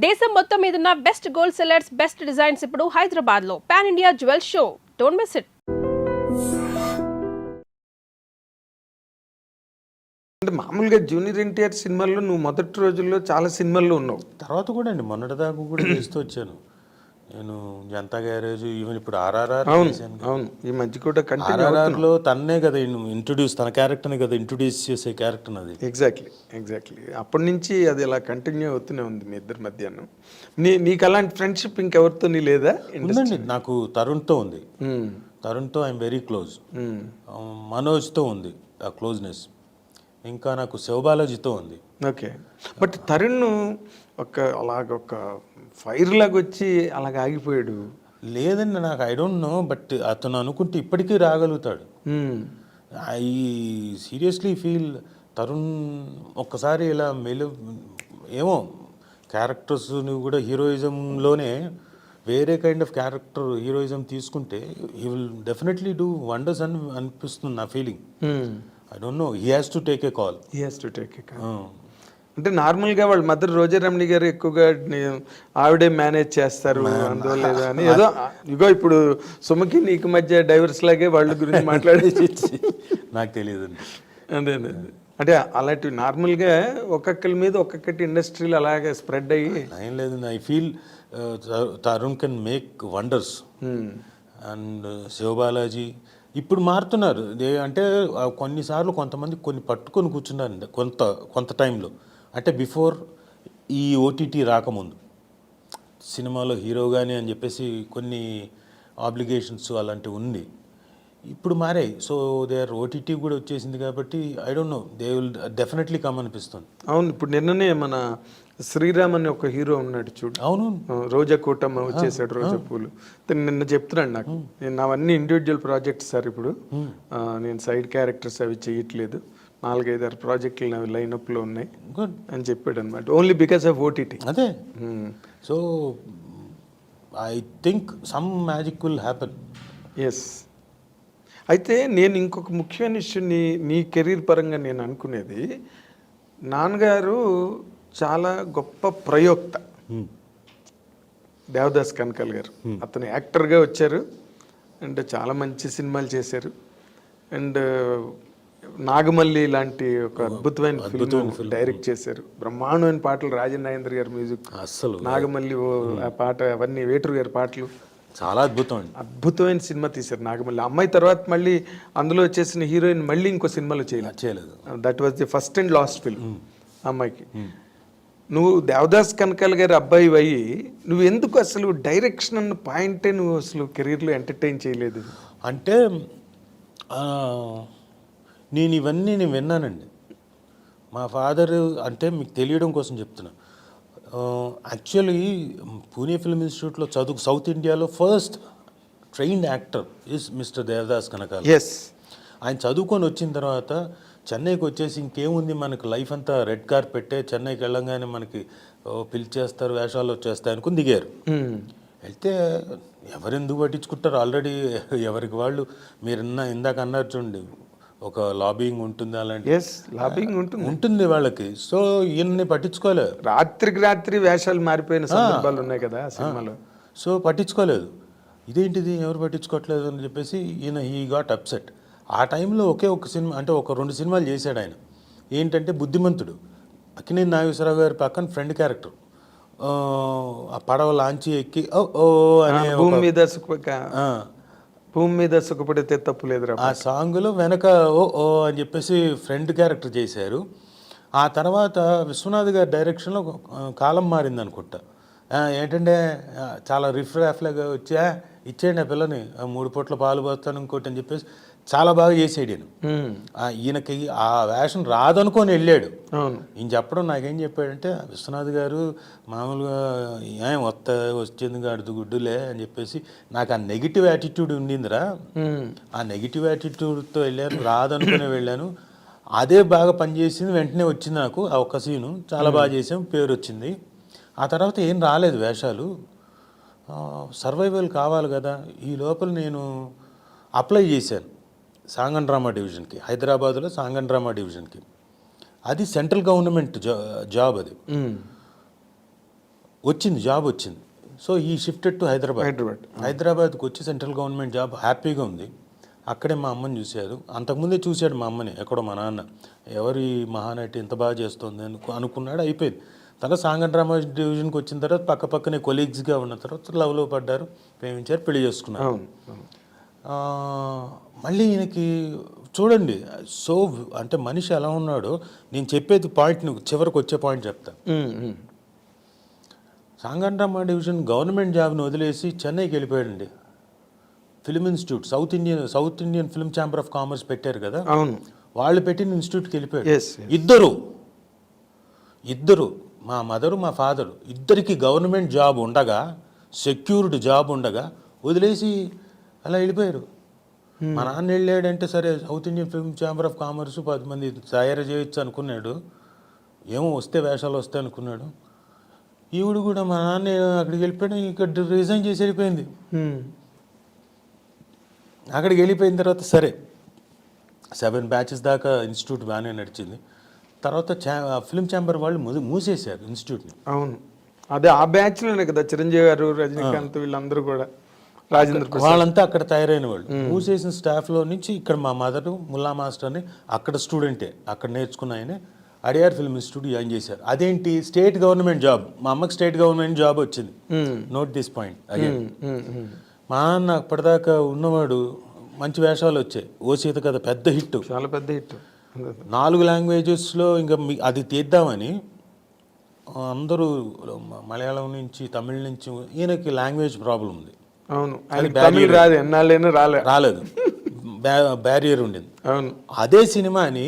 దేశం మొత్తం మీదున్న best gold sellers, best designs ఇప్పుడు హైదరాబాద్ లో pan India jewel show. Don't miss it. అంటే మామూలుగా జూనియర్ ఎన్టీఆర్ సినిమాల్లో నువ్వు మొదటి రోజుల్లో చాలా సినిమాల్లో ఉన్నావు. తర్వాత కూడా అండి మొన్నటిదాకా కూడా చేస్తూ వచ్చాను నేను. జనతా గ్యారేజ్, ఈవెన్ ఇప్పుడు ఆర్ఆర్ఆర్ చేశాను. అవును, ఈ మధ్య కూడా ఆర్ఆర్ఆర్లో తన్నే కదా ఇంట్రొడ్యూస్, తన క్యారెక్టర్ని కదా ఇంట్రొడ్యూస్ చేసే క్యారెక్టర్ అది. ఎగ్జాక్ట్లీ అప్పటి నుంచి అది ఇలా కంటిన్యూ అవుతూనే ఉంది మీ ఇద్దరి మధ్యాహ్నం. నీకు అలాంటి ఫ్రెండ్షిప్ ఇంకెవరితో లేదా? ఉందండి, నాకు తరుణ్తో ఉంది. తరుణ్తో ఐఎమ్ వెరీ క్లోజ్. మనోజ్తో ఉంది ఆ క్లోజ్నెస్. ఇంకా నాకు శివబాలాజీతో ఉంది. ఓకే, బట్ తరుణ్ ఒక ఫైర్ లాగా వచ్చి అలాగ ఆగిపోయాడు. లేదండి, నాకు ఐ డోంట్ నో, బట్ అతను అనుకుంటే ఇప్పటికీ రాగలుగుతాడు. ఐ సీరియస్లీ ఫీల్ తరుణ్ ఒక్కసారి ఇలా ఏమో క్యారెక్టర్స్ని కూడా హీరోయిజంలోనే వేరే కైండ్ ఆఫ్ క్యారెక్టర్ హీరోయిజం తీసుకుంటే he will definitely do wonders అని అనిపిస్తుంది నా feeling. I don't know, he has to take a call. అంటే నార్మల్గా వాళ్ళ మదర్ రోజారమణి గారు ఎక్కువగా ఆవిడే మేనేజ్ చేస్తారు అందువల్ల అని ఏదో ఇగో ఇప్పుడు సుమకి నీకు మధ్య డైవర్స్ లాగే వాళ్ళ గురించి మాట్లాడేసి నాకు తెలియదు. అదే అంటే అలాంటివి నార్మల్గా ఒక్కొక్కరి మీద ఒక్కొక్కటి ఇండస్ట్రీలో అలాగే స్ప్రెడ్ అయ్యి ఏం లేదు. I feel Tarun can make wonders. And Sivabalaji ఇప్పుడు మారుతున్నారు. అంటే కొన్నిసార్లు కొంతమంది కొన్ని పట్టుకొని కూర్చున్నారు కొంత టైంలో. అంటే బిఫోర్ ఈ ఓటీటీ రాకముందు సినిమాలో హీరోగానే అని చెప్పేసి కొన్ని ఆబ్లిగేషన్స్ అలాంటివి ఉంది. ఇప్పుడు మారాయి. సో దే ఆర్ ఓటీటీ కూడా వచ్చేసింది కాబట్టి I don't know, they will definitely come అనిపిస్తుంది. అవును, ఇప్పుడు నిన్ననే మన శ్రీరామ్ అని ఒక హీరో ఉన్నాడు చూడు. అవును, రోజా కూటమ్మ వచ్చేసాడు, రోజా పూలు. నిన్న చెప్తున్నాడు నాకు, నేను అవన్నీ ఇండివిజువల్ ప్రాజెక్ట్స్ సార్, ఇప్పుడు నేను సైడ్ క్యారెక్టర్స్ అవి చేయట్లేదు, 4-5 ప్రాజెక్టులు లైనప్లో ఉన్నాయి అని చెప్పాడు అనమాట. Only because of OTT. అదే. So I think some magic will happen. Yes. అయితే నేను ఇంకొక ముఖ్యమైన విషయం నీ కెరీర్ పరంగా నేను అనుకునేది, నాన్నగారు చాలా గొప్ప ప్రయోక్త. దేవదాస్ కనకాల్ గారు అతను యాక్టర్గా వచ్చారు అండ్ చాలా మంచి సినిమాలు చేశారు. అండ్ నాగమల్లి లాంటి ఒక అద్భుతమైన ఫిల్మ్ డైరెక్ట్ చేశారు. బ్రహ్మాండమైన పాటలు, రాజన్ నాగేంద్ర గారి మ్యూజిక్, అసలు నాగమల్లి ఆ పాట, అవన్నీ వేటూరు గారి పాటలు, చాలా అద్భుతమైన సినిమా తీశారు నాగమల్లి. అమ్మాయి తర్వాత మళ్ళీ అందులో వచ్చేసిన హీరోయిన్ మళ్ళీ ఇంకో సినిమాలో చేయలేదు. That was the first and last film అమ్మాయికి. నువ్వు దేవదాస్ కనకాల్ గారి అబ్బాయి అయ్యి నువ్వు ఎందుకు అసలు డైరెక్షన్ అన్న పాయింటే నువ్వు అసలు కెరీర్లో ఎంటర్టైన్ చేయలేదు? అంటే నేను ఇవన్నీ విన్నానండి. మా ఫాదర్, అంటే మీకు తెలియడం కోసం చెప్తున్నా, యాక్చువల్లీ పూణే ఫిల్మ్ ఇన్స్టిట్యూట్లో సౌత్ ఇండియాలో first trained actor is mister Devadas Kanakala. Yes. ఆయన చదువుకొని వచ్చిన తర్వాత చెన్నైకి వచ్చేసి ఇంకేముంది మనకు లైఫ్ అంతా రెడ్ కార్పెట్టే, చెన్నైకి వెళ్ళంగానే మనకి పిలిచేస్తారు, వేషాలు వచ్చేస్తాయి అనుకుని దిగారు. వెళ్తే ఎవరెందుకు పట్టించుకుంటారు, ఆల్రెడీ ఎవరికి వాళ్ళు, మీరు ఇందాక అన్నారు చూడండి, ఒక లాబింగ్ ఉంటుంది, అలాంటి లాబింగ్ ఉంటుంది వాళ్ళకి. సో ఈయన్ని పట్టించుకోలేదు. రాత్రికి రాత్రి వేషాలు మారిపోయిన సందర్భాలు ఉన్నాయి కదా సినిమాలో. సో పట్టించుకోలేదు. ఇదేంటిది ఎవరు పట్టించుకోవట్లేదు అని చెప్పేసి ఈయన హీ గాట్ అప్సెట్. ఆ టైంలో ఒకే ఒక సినిమా, అంటే ఒక 2 సినిమాలు చేశాడు ఆయన. ఏంటంటే బుద్ధిమంతుడు, అక్కినేని నాగేశ్వరరావు గారి పక్కన ఫ్రెండ్ క్యారెక్టర్, ఆ పడవ లాంచి ఎక్కి ఓ అనే భూమి మీద సుఖపడితే తప్పు లేదు ఆ సాంగ్లో వెనక ఓ అని చెప్పేసి ఫ్రెండ్ క్యారెక్టర్ చేశారు. ఆ తర్వాత విశ్వనాథ్ గారి డైరెక్షన్లో కాలం మారింది అనుకుంటా. ఏంటంటే చాలా రిఫ్రాఫ్లాగా వచ్చా, ఇచ్చేయండి ఆ పిల్లని, 3 పూట్ల పాలు పోస్తాను ఇంకోటి అని చెప్పేసి చాలా బాగా చేసాడు ఈయన. ఈయనకి ఆ వేషం రాదనుకొని వెళ్ళాడు. ఈయన చెప్పడం నాకేం చెప్పాడంటే, విశ్వనాథ్ గారు మామూలుగా ఏం వచ్చింది అడుగుడ్డులే అని చెప్పేసి, నాకు ఆ నెగిటివ్ యాటిట్యూడ్ ఉండిందిరా, ఆ నెగిటివ్ యాటిట్యూడ్తో వెళ్ళాను, రాదనుకునే వెళ్ళాను, అదే బాగా పనిచేసింది, వెంటనే వచ్చింది నాకు ఆ ఒక్క సీను, చాలా బాగా చేసాం, పేరు వచ్చింది. ఆ తర్వాత ఏం రాలేదు వేషాలు, సర్వైవల్ కావాలి కదా. ఈ లోపల నేను అప్లై చేశాను సాంగ్ అండ్ డ్రామా డివిజన్కి, హైదరాబాద్లో సాంగ్ అండ్ డ్రామా డివిజన్కి. అది సెంట్రల్ గవర్నమెంట్ జాబ్. అది వచ్చింది, జాబ్ వచ్చింది. సో ఈ షిఫ్టెడ్ టు హైదరాబాద్కి వచ్చి సెంట్రల్ గవర్నమెంట్ జాబ్ హ్యాపీగా ఉంది. అక్కడే మా అమ్మని చూశారు. అంతకుముందే చూశాడు మా అమ్మని ఎక్కడో మా నాన్న, ఎవరు ఈ మహానటి ఇంత బాగా చేస్తుంది అనుకున్నాడు. అయిపోయింది. తర్వాత సాంగ డ్రామా డివిజన్కి వచ్చిన తర్వాత పక్కనే కొలీగ్స్గా ఉన్న తర్వాత లవ్లో పడ్డారు, ప్రేమించారు, పెళ్లి చేసుకున్నారు. మళ్ళీ ఈయనకి చూడండి, సో అంటే మనిషి ఎలా ఉన్నాడో, నేను చెప్పేది పాయింట్ నువ్వు చివరికి వచ్చే పాయింట్ చెప్తా. సాంగడ్రామా డివిజన్ గవర్నమెంట్ జాబ్ని వదిలేసి చెన్నైకి వెళ్ళిపోయాడండి. Film institute, south Indian film chamber of commerce పెట్టారు కదా, అవును, వాళ్ళు పెట్టిన ఇన్స్టిట్యూట్కి వెళ్ళిపోయాడు. ఇద్దరు మా మదరు మా ఫాదరు ఇద్దరికి గవర్నమెంట్ జాబ్ ఉండగా, సెక్యూర్డ్ జాబ్ ఉండగా వదిలేసి అలా వెళ్ళిపోయారు. మా నాన్న వెళ్ళాడంటే సరే south Indian film chamber of commerce 10 మంది తయారు చేయొచ్చు అనుకున్నాడు, ఏమో వస్తే వేషాలు వస్తాయి అనుకున్నాడు. ఈవిడ కూడా మా నాన్న అక్కడికి వెళ్ళిపోయాడు, ఇక్కడ రిజైన్ చేసి వెళ్ళిపోయింది. అక్కడికి వెళ్ళిపోయిన తర్వాత సరే 7 బ్యాచెస్ దాకా ఇన్స్టిట్యూట్ బాగానే నడిచింది. తర్వాత ఫిల్మ్ ఛాంబర్ వాళ్ళు మూసేశారు ఇన్స్టిట్యూట్ని. అవును, అదే ఆ బ్యాచ్లోనే కదా చిరంజీవి గారు, రజనీకాంత్ వీళ్ళందరూ కూడా, రాజేంద్ర ప్రసాద్ వాళ్ళంతా అక్కడ తయారైన వాళ్ళు. మూసేసిన స్టాఫ్లో నుంచి ఇక్కడ మా మదరు ముల్లా మాస్టర్ని అక్కడ స్టూడెంటే, అక్కడ నేర్చుకున్న ఆయన అడియార్ ఫిల్మ్ ఇన్స్టిట్యూట్ జాయిన్ చేశారు. అదేంటి, స్టేట్ గవర్నమెంట్ జాబ్. మా అమ్మకి స్టేట్ గవర్నమెంట్ జాబ్ వచ్చింది. Note this point again. మా అన్న అప్పటిదాకా ఉన్నవాడు, మంచి వేషాలు వచ్చాయి. ఓ సీత కథ పెద్ద హిట్, చాలా పెద్ద హిట్, 4 లాంగ్వేజెస్లో. ఇంకా అది తీద్దామని అందరూ మలయాళం నుంచి, తమిళ నుంచి, ఈయనకి లాంగ్వేజ్ ప్రాబ్లం ఉంది. అవును, తమిళ రాదు, ఎన్నాళ్ళైనా రాలేదు, బ్యారియర్ ఉండింది. అవును, అదే సినిమాని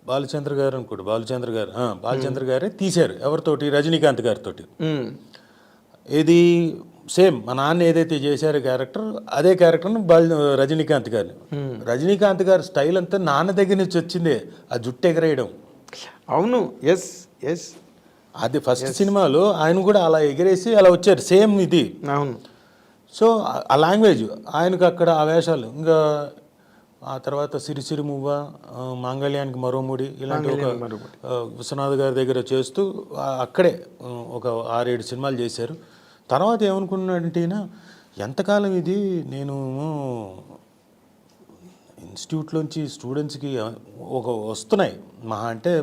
బాలుచంద్ర గారు అనుకోండి, బాలుచంద్ర గారే తీశారు. ఎవరితోటి, రజనీకాంత్ గారితో. ఇది సేమ్ మా నాన్న ఏదైతే చేశారో క్యారెక్టర్, అదే క్యారెక్టర్ని రజనీకాంత్ గారి స్టైల్ అంతా నాన్న దగ్గర నుంచి వచ్చిందే, ఆ జుట్టు ఎగరేయడం. అవును, ఎస్ ఎస్, అది ఫస్ట్ సినిమాలో ఆయన కూడా అలా ఎగిరేసి అలా వచ్చారు, సేమ్ ఇది. అవును, సో ఆ లాంగ్వేజ్ ఆయనకు అక్కడ ఆ వేషాలు. ఇంకా ఆ తర్వాత సిరిసిరి మువ్వ, మాంగళ్యానికి మరో ముడి, ఇలాంటి ఒక విశ్వనాథ్ గారి దగ్గర చేస్తూ అక్కడే ఒక 6-7 సినిమాలు చేశారు. తర్వాత ఏమనుకున్నాడంటే ఈయన, ఎంతకాలం ఇది నేను ఇన్స్టిట్యూట్లోంచి స్టూడెంట్స్కి వస్తున్నాయి మహా అంటే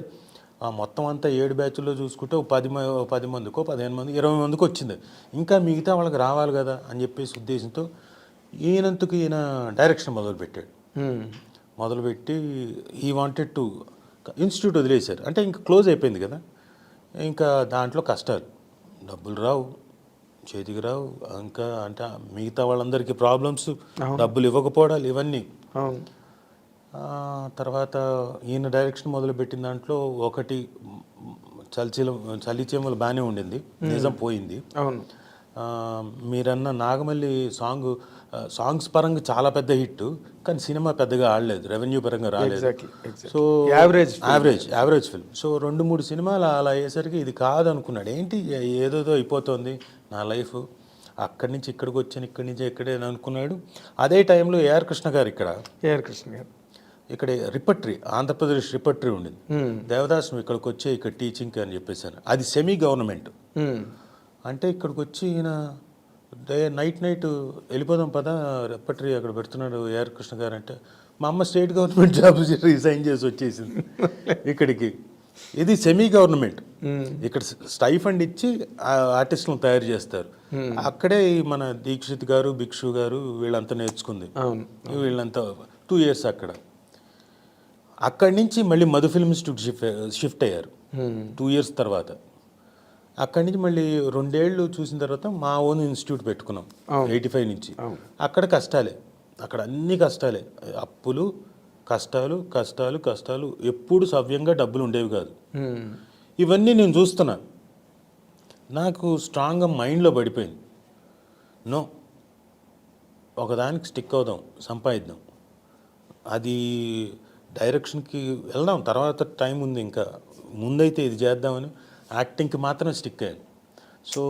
మొత్తం అంతా 7 బ్యాచ్ల్లో చూసుకుంటే 10 మందికో 15 మంది 20 మందికి వచ్చింది, ఇంకా మిగతా వాళ్ళకి రావాలి కదా అని చెప్పేసి ఉద్దేశంతో ఈయన డైరెక్షన్ మొదలుపెట్టి ఈ వాంటెడ్ టు ఇన్స్టిట్యూట్ వదిలేశారు. అంటే ఇంకా క్లోజ్ అయిపోయింది కదా, ఇంకా దాంట్లో కష్టాలు, డబ్బులు రావు, చేతికి రావు, ఇంకా అంటే మిగతా వాళ్ళందరికీ ప్రాబ్లమ్స్, డబ్బులు ఇవ్వకపోవడాలు, ఇవన్నీ. తర్వాత ఈయన డైరెక్షన్ మొదలుపెట్టిన దాంట్లో ఒకటి చలిచేమలు బాగానే ఉండింది, నిజం పోయింది. అవును, మీరన్న నాగమల్లి సాంగ్స్ పరంగా చాలా పెద్ద హిట్, కానీ సినిమా పెద్దగా ఆడలేదు, రెవెన్యూ పరంగా రాలేదు. So average film. సో 2-3 సినిమాలు అలా అయ్యేసరికి ఇది కాదనుకున్నాడు. ఏంటి ఏదోదో అయిపోతుంది నా లైఫ్, అక్కడి నుంచి ఇక్కడికి వచ్చాను, ఇక్కడి నుంచి ఎక్కడే అనుకున్నాడు. అదే టైంలో ఏఆర్ కృష్ణ గారు ఇక్కడ రిపట్రీ, ఆంధ్రప్రదేశ్ రిపట్రీ ఉండింది. దేవదాస్ నువ్వు ఇక్కడికి వచ్చే ఇక్కడ టీచింగ్ అని చెప్పేసాను. అది సెమీ గవర్నమెంట్. అంటే ఇక్కడికి వచ్చి ఈయన నైట్ వెళ్ళిపోదాం పదా, రిపట్రీ అక్కడ పెడుతున్నాడు ఏఆర్ కృష్ణ గారు అంటే, మా అమ్మ స్టేట్ గవర్నమెంట్ జాబ్ రిజైన్ చేసి వచ్చేసింది ఇక్కడికి. ఇది సెమీ గవర్నమెంట్. ఇక్కడ స్టైఫండ్ ఇచ్చి ఆర్టిస్టులను తయారు చేస్తారు. అక్కడే మన దీక్షిత్ గారు, భిక్షు గారు వీళ్ళంతా నేర్చుకుంది. వీళ్ళంతా 2 years అక్కడి నుంచి మళ్ళీ మధు ఫిల్మ్ ఇన్స్టిట్యూట్ షిఫ్ట్ అయ్యారు 2 years తర్వాత. అక్కడి నుంచి మళ్ళీ 2 ఏళ్ళు చూసిన తర్వాత మా ఓన్ ఇన్స్టిట్యూట్ పెట్టుకున్నాం 85 నుంచి. అక్కడ కష్టాలే, అక్కడ అన్ని కష్టాలే, అప్పులు, కష్టాలు, ఎప్పుడు సవ్యంగా డబ్బులు ఉండేవి కాదు. ఇవన్నీ నేను చూస్తున్నాను, నాకు స్ట్రాంగ్గా మైండ్లో పడిపోయింది. నో, ఒకదానికి స్టిక్ అవుదాం, సంపాదిద్దాం, అది డైరెక్షన్కి వెళ్దాం, తర్వాత టైం ఉంది, ఇంకా ముందైతే ఇది చేద్దామని యాక్టింగ్కి మాత్రం స్టిక్ అయ్యాను. సో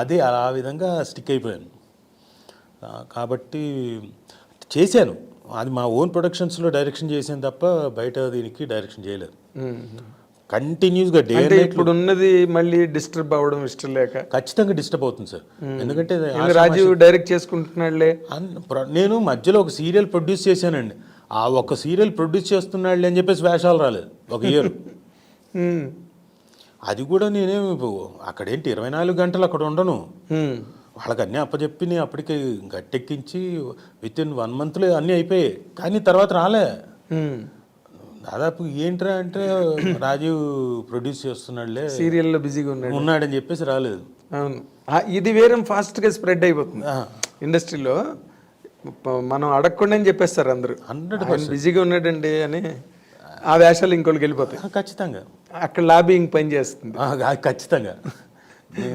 అది ఆ విధంగా స్టిక్ అయిపోయాను. కాబట్టి చేశాను, అది మా ఓన్ ప్రొడక్షన్స్లో డైరెక్షన్ చేసాను తప్ప బయట దీనికి డైరెక్షన్ చేయలేదు. కంటిన్యూస్గా డే అంటే ఇప్పుడు ఉన్నది మళ్ళీ డిస్టర్బ్ అవ్వడం ఇష్టం లేక ఖచ్చితంగా డిస్టర్బ్ అవుతుంది సార్. ఎందుకంటే రాజీవ్ డైరెక్ట్ చేసుకుంటున్నాడులే. నేను మధ్యలో ఒక సీరియల్ ప్రొడ్యూస్ చేశానండి. ఆ ఒక సీరియల్ ప్రొడ్యూస్ చేస్తున్నాడు అని చెప్పేసి వేషాలు రాలేదు ఒక ఇయర్. అది కూడా నేనే అక్కడేంటి 24 గంటలు అక్కడ ఉండను. వాళ్ళకి అన్నీ అప్పచెప్పి నేను అప్పటికి గట్టెక్కించి విత్ ఇన్ 1 monthలో అన్నీ అయిపోయాయి. కానీ తర్వాత రాలే. దాదాపు ఏంట్రా అంటే రాజీవ్ ప్రొడ్యూస్ చేస్తున్నాడులే, సీరియల్లో బిజీగా ఉన్నాడని చెప్పేసి రాలేదు. అవును, ఇది వేరే ఫాస్ట్గా స్ప్రెడ్ అయిపోతుంది ఇండస్ట్రీలో. మనం అడగకుండా చెప్పేస్తారు అందరూ 100% బిజీగా ఉన్నాడండి అని. ఆ వేషాలు ఇంకోళ్ళకి వెళ్ళిపోతాయి ఖచ్చితంగా. అక్కడ లాబింగ్ పని చేస్తుంది. ఖచ్చితంగా.